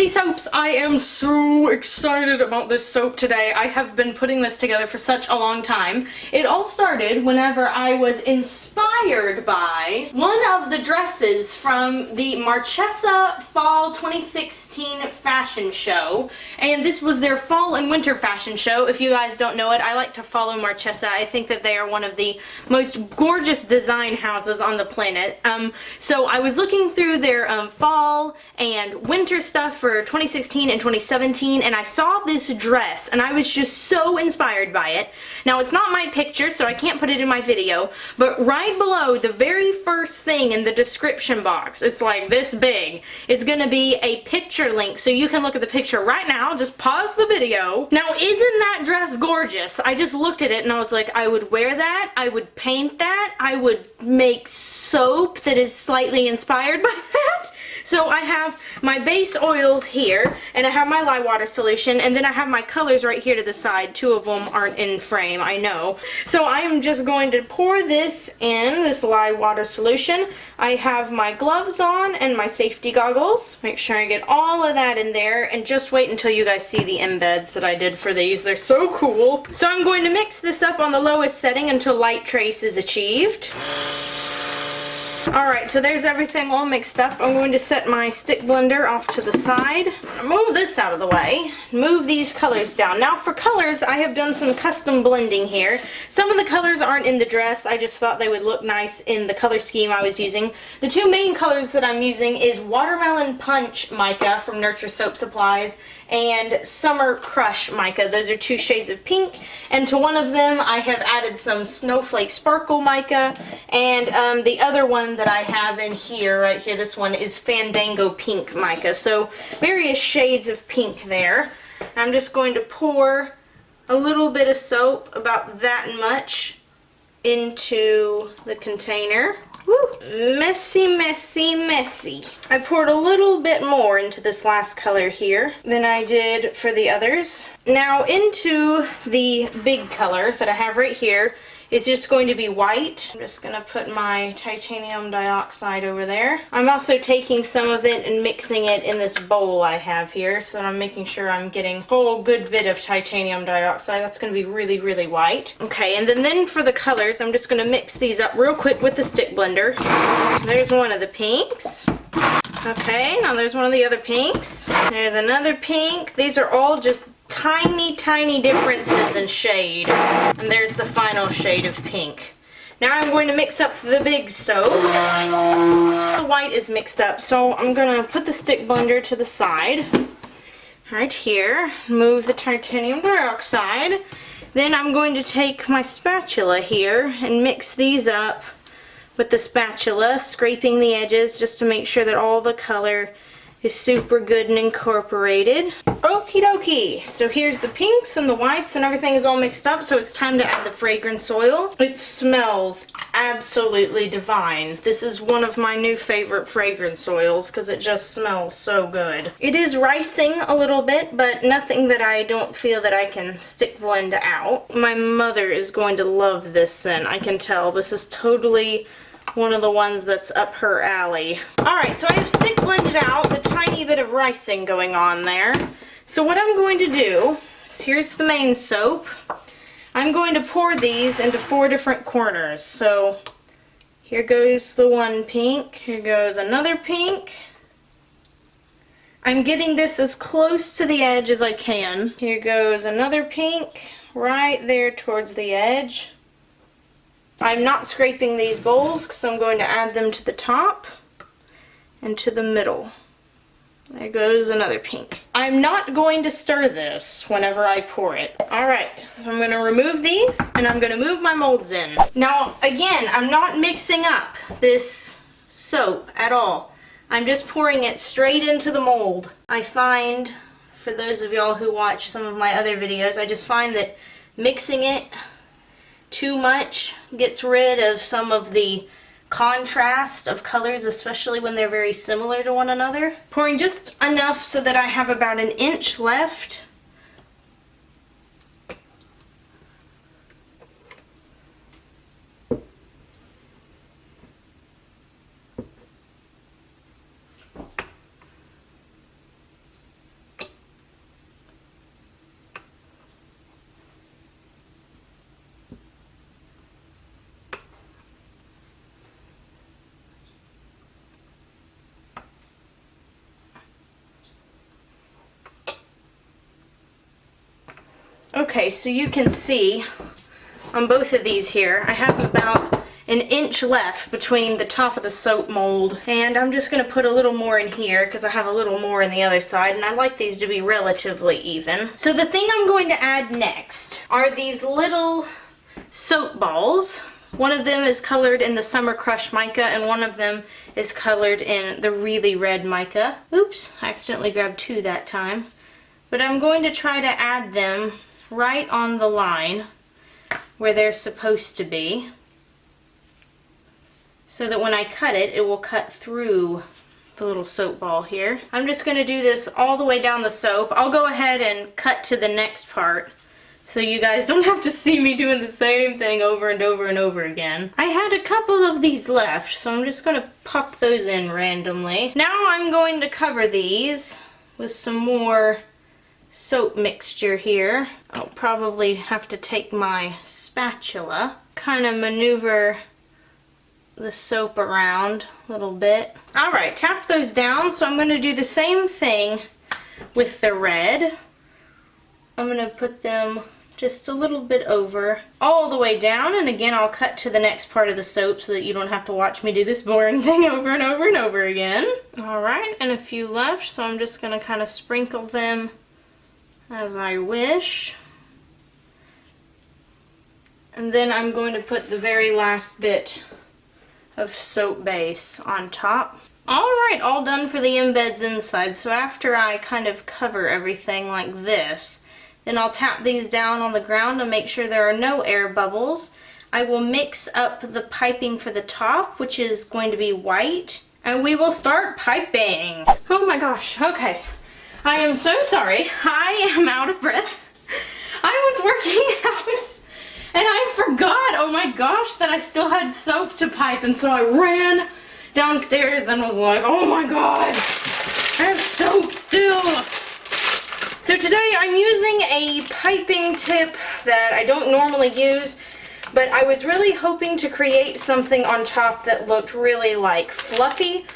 Specialty soaps. I am so excited about this soap today. I have been putting this together for such a long time. It all started whenever I was inspired by one of the dresses from the Marchesa Fall 2016 fashion show. And this was their fall and winter fashion show. If you guys don't know it, I like to follow Marchesa. I think that they are one of the most gorgeous design houses on the planet. So I was looking through their fall and winter stuff for 2016 and 2017, and I saw this dress and I was just so inspired by it. Now it's not my picture, so I can't put it in my video, but right below the very first thing in the description box, it's like this big, it's gonna be a picture link, so you can look at the picture right now. Just pause the video. Now isn't that dress gorgeous? I just looked at it and I was like, I would wear that, I would paint that, I would make soap that is slightly inspired by that. So I have my base oils here, and I have my lye water solution, and then I have my colors right here to the side. Two of them aren't in frame, I know. So I am just going to pour this in, this lye water solution. I have my gloves on and my safety goggles. Make sure I get all of that in there, and just wait until you guys see the embeds that I did for these. They're so cool. So I'm going to mix this up on the lowest setting until light trace is achieved. Alright, so there's everything all mixed up. I'm going to set my stick blender off to the side. Move this out of the way. Move these colors down. Now for colors, I have done some custom blending here. Some of the colors aren't in the dress. I just thought they would look nice in the color scheme I was using. The two main colors that I'm using is Watermelon Punch Mica from Nurture Soap Supplies and Summer Crush Mica. Those are two shades of pink. And to one of them, I have added some Snowflake Sparkle Mica, and the other one that I have in here, right here, this one is Fandango Pink Mica. So various shades of pink there. I'm just going to pour a little bit of soap, about that much, into the container. Woo. Messy, messy, messy. I poured a little bit more into this last color here than I did for the others. Now into the big color that I have right here is just going to be white. I'm just going to put my titanium dioxide over there. I'm also taking some of it and mixing it in this bowl I have here, so that I'm making sure I'm getting a whole good bit of titanium dioxide. That's going to be really, really white. Okay, and then for the colors, I'm just going to mix these up real quick with the stick blender. There's one of the pinks. Okay, now there's one of the other pinks. There's another pink. These are all just tiny, tiny differences in shade. And there's the final shade of pink. Now I'm going to mix up the big soap. The white is mixed up, so I'm going to put the stick blender to the side. Right here. Move the titanium dioxide. Then I'm going to take my spatula here and mix these up with the spatula, scraping the edges just to make sure that all the color is super good and incorporated. Okie dokie. So here's the pinks and the whites and everything is all mixed up, so it's time to add the fragrance oil. It smells absolutely divine. This is one of my new favorite fragrance oils because it just smells so good. It is ricing a little bit, but nothing that I don't feel that I can stick blend out. My mother is going to love this scent. I can tell. This is totally one of the ones that's up her alley. Alright, so I have stick blended out the tiny bit of ricing going on there. So what I'm going to do is, here's the main soap. I'm going to pour these into 4 different corners. So here goes the one pink, here goes another pink. I'm getting this as close to the edge as I can. Here goes another pink right there towards the edge. I'm not scraping these bowls because I'm going to add them to the top and to the middle. There goes another pink. I'm not going to stir this whenever I pour it. Alright, so I'm going to remove these and I'm going to move my molds in. Now again, I'm not mixing up this soap at all. I'm just pouring it straight into the mold. I find, for those of y'all who watch some of my other videos, I just find that mixing it too much gets rid of some of the contrast of colors, especially when they're very similar to one another. Pouring just enough so that I have about 1 inch left. Okay, so you can see on both of these here, I have about an inch left between the top of the soap mold, and I'm just going to put a little more in here because I have a little more in the other side, and I like these to be relatively even. So the thing I'm going to add next are these little soap balls. One of them is colored in the Summer Crush mica, and one of them is colored in the really red mica. Oops, I accidentally grabbed two that time. But I'm going to try to add them right on the line where they're supposed to be, so that when I cut it, it will cut through the little soap ball here. I'm just going to do this all the way down the soap. I'll go ahead and cut to the next part so you guys don't have to see me doing the same thing over and over and over again. I had a couple of these left, so I'm just going to pop those in randomly. Now I'm going to cover these with some more soap mixture here. I'll probably have to take my spatula, kind of maneuver the soap around a little bit. Alright, tap those down, so I'm going to do the same thing with the red. I'm going to put them just a little bit over, all the way down, and again I'll cut to the next part of the soap so that you don't have to watch me do this boring thing over and over and over again. Alright, and a few left, so I'm just going to kind of sprinkle them as I wish. And then I'm going to put the very last bit of soap base on top. Alright, all done for the embeds inside. So after I kind of cover everything like this, then I'll tap these down on the ground to make sure there are no air bubbles. I will mix up the piping for the top, which is going to be white, and we will start piping. Oh my gosh, okay. I am so sorry. I am out of breath. I was working out and I forgot, oh my gosh, that I still had soap to pipe, and so I ran downstairs and was like, oh my god, I have soap still. So today I'm using a piping tip that I don't normally use, but I was really hoping to create something on top that looked really like fluffy,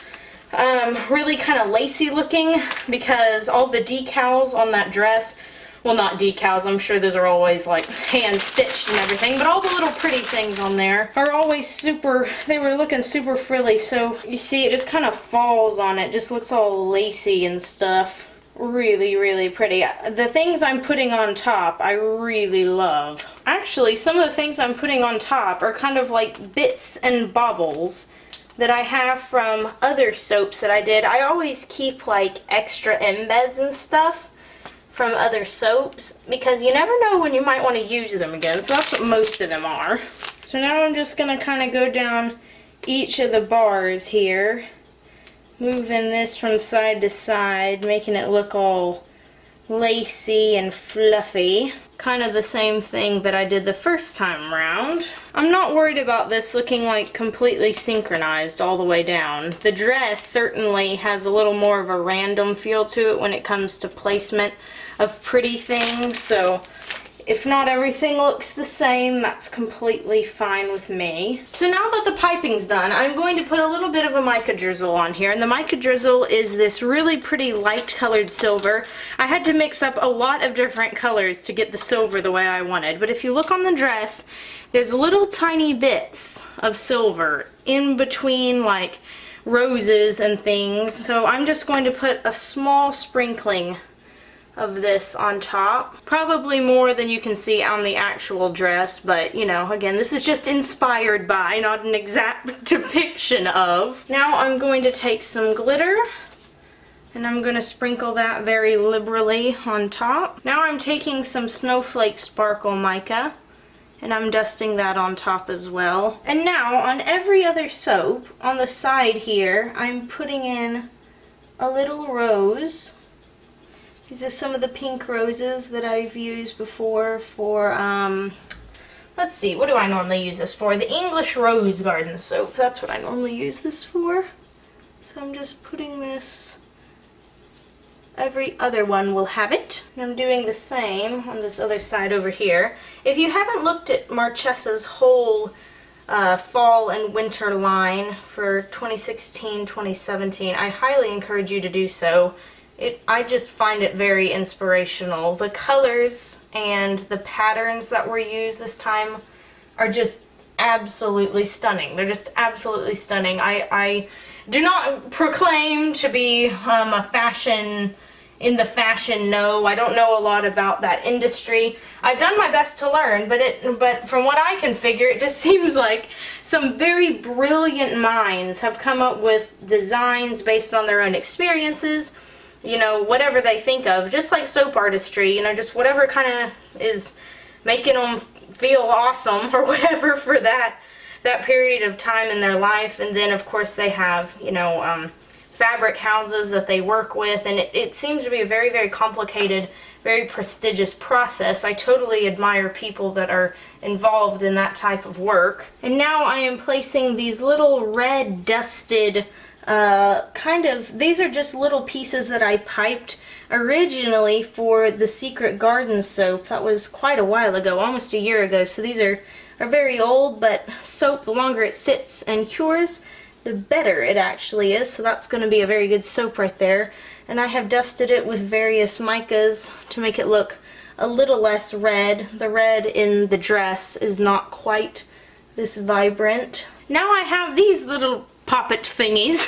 really kind of lacy looking, because all the decals on that dress, well, not decals, I'm sure those are always like hand stitched and everything, but all the little pretty things on there are always super, they were looking super frilly, so you see it just kind of falls on it, just looks all lacy and stuff. Really, really pretty. The things I'm putting on top, I really love. Actually, some of the things I'm putting on top are kind of like bits and baubles that I have from other soaps that I did. I always keep like extra embeds and stuff from other soaps because you never know when you might want to use them again, so that's what most of them are. So now I'm just going to kind of go down each of the bars here, moving this from side to side, making it look all lacy and fluffy. Kind of the same thing that I did the first time around. I'm not worried about this looking like completely synchronized all the way down. The dress certainly has a little more of a random feel to it when it comes to placement of pretty things, so if not everything looks the same, that's completely fine with me. So now that the piping's done, I'm going to put a little bit of a mica drizzle on here, and the mica drizzle is this really pretty light colored silver. I had to mix up a lot of different colors to get the silver the way I wanted, but if you look on the dress, there's little tiny bits of silver in between like roses and things, so I'm just going to put a small sprinkling of this on top. Probably more than you can see on the actual dress, but you know, again, this is just inspired by, not an exact depiction of. Now I'm going to take some glitter and I'm going to sprinkle that very liberally on top. Now I'm taking some Snowflake Sparkle Mica and I'm dusting that on top as well. And now on every other soap on the side here, I'm putting in a little rose. These are some of the pink roses that I've used before for, let's see, what do I normally use this for? The English Rose Garden soap, that's what I normally use this for. So I'm just putting this, every other one will have it. And I'm doing the same on this other side over here. If you haven't looked at Marchesa's whole fall and winter line for 2016-2017, I highly encourage you to do so. I just find it very inspirational. The colors and the patterns that were used this time are just absolutely stunning. They're just absolutely stunning. I do not proclaim to be in the fashion know. I don't know a lot about that industry. I've done my best to learn, but from what I can figure, it just seems like some very brilliant minds have come up with designs based on their own experiences, you know, whatever they think of, just like soap artistry, you know, just whatever kind of is making them feel awesome or whatever for that period of time in their life. And then of course they have, you know, fabric houses that they work with, and it seems to be a very, very complicated, very prestigious process. I totally admire people that are involved in that type of work. And now I am placing these little red dusted these are just little pieces that I piped originally for the Secret Garden soap. That was quite a while ago, almost a year ago, so these are very old, but soap, the longer it sits and cures, the better it actually is, so that's going to be a very good soap right there. And I have dusted it with various micas to make it look a little less red. The red in the dress is not quite this vibrant. Now I have these little poppet thingies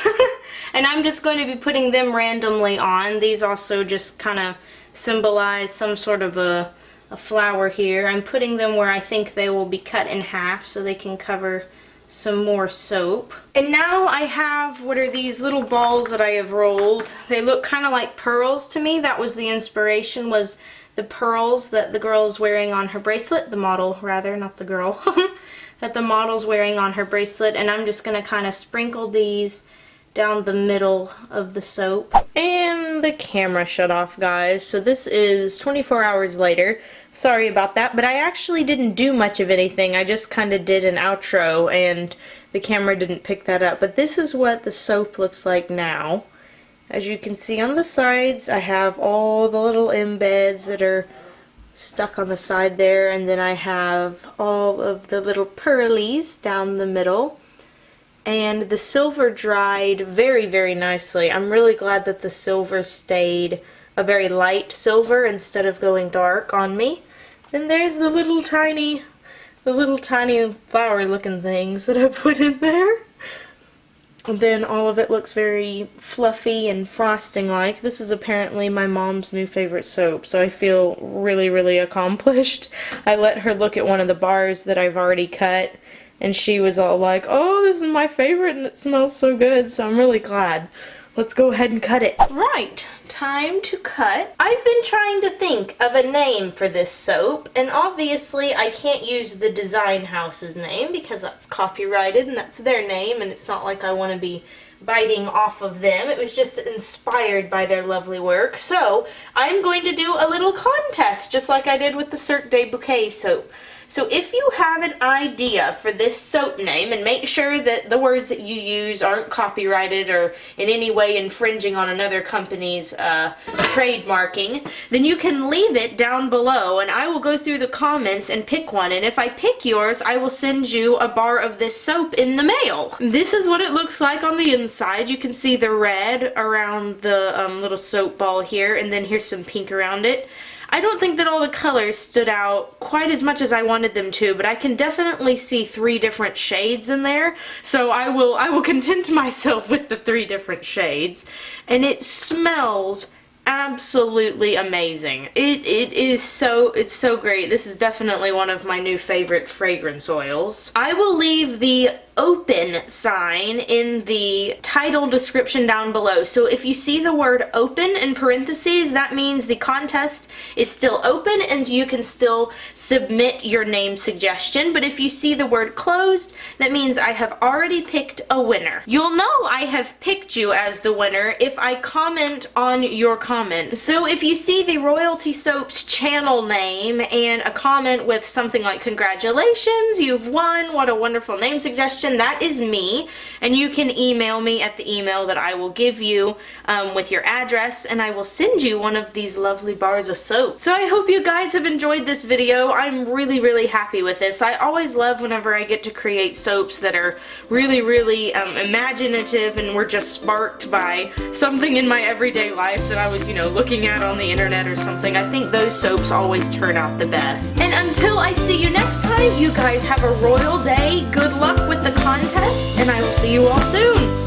and I'm just going to be putting them randomly on. These also just kind of symbolize some sort of a flower here. I'm putting them where I think they will be cut in half so they can cover some more soap. And now I have, what are these little balls that I have rolled? They look kind of like pearls to me. That was the inspiration, was the pearls that the girl is wearing on her bracelet, the model rather, not the girl, that the model's wearing on her bracelet. And I'm just going to kind of sprinkle these down the middle of the soap. And the camera shut off, guys. So this is 24 hours later. Sorry about that, but I actually didn't do much of anything. I just kind of did an outro and the camera didn't pick that up. But this is what the soap looks like now. As you can see on the sides, I have all the little embeds that are stuck on the side there, and then I have all of the little pearlies down the middle. And the silver dried very, very nicely. I'm really glad that the silver stayed a very light silver instead of going dark on me. And there's the little tiny flower looking things that I put in there. And then all of it looks very fluffy and frosting like. This is apparently my mom's new favorite soap, so I feel really, really accomplished. I let her look at one of the bars that I've already cut, and she was all like, oh, this is my favorite and it smells so good, so I'm really glad. Let's go ahead and cut it. Right, time to cut. I've been trying to think of a name for this soap, and obviously I can't use the design house's name because that's copyrighted and that's their name, and it's not like I want to be biting off of them. It was just inspired by their lovely work. So I'm going to do a little contest just like I did with the Cirque de Bouquet soap. So if you have an idea for this soap name, and make sure that the words that you use aren't copyrighted or in any way infringing on another company's trademarking, then you can leave it down below and I will go through the comments and pick one. And if I pick yours, I will send you a bar of this soap in the mail. This is what it looks like on the inside. You can see the red around the little soap ball here, and then here's some pink around it. I don't think that all the colors stood out quite as much as I wanted them to, but I can definitely see 3 different shades in there, so I will content myself with the 3 different shades. And it smells absolutely amazing. It's so great. This is definitely one of my new favorite fragrance oils. I will leave the open sign in the title description down below. So if you see the word open in parentheses, that means the contest is still open and you can still submit your name suggestion. But if you see the word closed, that means I have already picked a winner. You'll know I have picked you as the winner if I comment on your comment. So if you see the Royalty Soaps channel name and a comment with something like, congratulations, you've won, what a wonderful name suggestion, question, that is me, and you can email me at the email that I will give you with your address, and I will send you one of these lovely bars of soap. So I hope you guys have enjoyed this video. I'm really, really happy with this. I always love whenever I get to create soaps that are really, really imaginative and were just sparked by something in my everyday life that I was, you know, looking at on the internet or something. I think those soaps always turn out the best. And until I see you next time, you guys have a royal day. Good luck with the contest, and I will see you all soon.